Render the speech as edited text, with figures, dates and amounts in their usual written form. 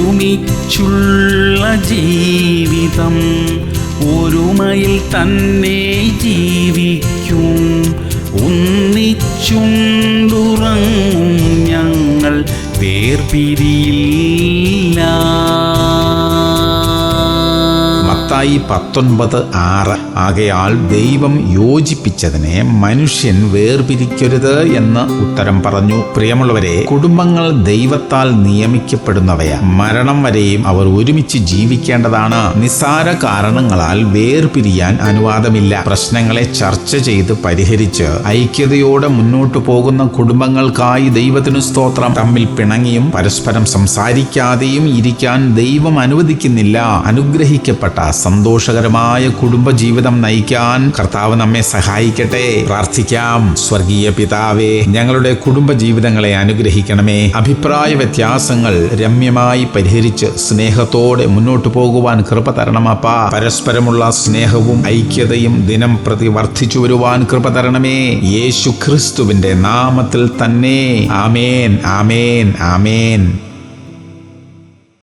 ഒരുമിച്ചുള്ള ജീവിതം ഒരുമയിൽ തന്നെ ജീവിക്കും. ഒന്നിച്ചുണ്ടുറങ്ങും ഞങ്ങൾ വേർപിരിയില്ല. മത്തായി 19:6. ആകയാൽ ദൈവം യോജിപ്പിച്ചതിനെ മനുഷ്യൻ വേർപിരിക്കരുത് എന്ന് ഉത്തരം പറഞ്ഞു. പ്രിയമുള്ളവരെ, കുടുംബങ്ങൾ ദൈവത്താൽ നിയമിക്കപ്പെടുന്നവയാ. മരണം വരെയും അവർ ഒരുമിച്ച് ജീവിക്കേണ്ടതാണ്. നിസ്സാര കാരണങ്ങളാൽ വേർപിരിയാൻ അനുവാദമില്ല. പ്രശ്നങ്ങളെ ചർച്ച ചെയ്ത് പരിഹരിച്ച് ഐക്യതയോടെ മുന്നോട്ടു പോകുന്ന കുടുംബങ്ങൾക്കായി ദൈവത്തിനു സ്തോത്രം. തമ്മിൽ പിണങ്ങിയും പരസ്പരം സംസാരിക്കാതെയും ഇരിക്കാൻ ദൈവം അനുവദിക്കുന്നില്ല. അനുഗ്രഹിക്കപ്പെട്ട സന്തോഷകരമായ കുടുംബജീവിതം നയിക്കാൻ കർത്താവ് നമ്മെ സഹായിക്കട്ടെ. പ്രാർത്ഥിക്കാം. സ്വർഗീയ പിതാവേ, ഞങ്ങളുടെ കുടുംബജീവിതങ്ങളെ അനുഗ്രഹിക്കണമേ. അഭിപ്രായ വ്യത്യാസങ്ങൾ രമ്യമായി പരിഹരിച്ച് സ്നേഹത്തോടെ മുന്നോട്ടു പോകുവാൻ കൃപ തരണമപ്പാ. പരസ്പരമുള്ള സ്നേഹവും ഐക്യതയും ദിനം പ്രതി വർദ്ധിച്ചു വരുവാൻ കൃപ തരണമേ. യേശു ക്രിസ്തുവിന്റെ നാമത്തിൽ തന്നെ. ആമേൻ, ആമേൻ, ആമേൻ.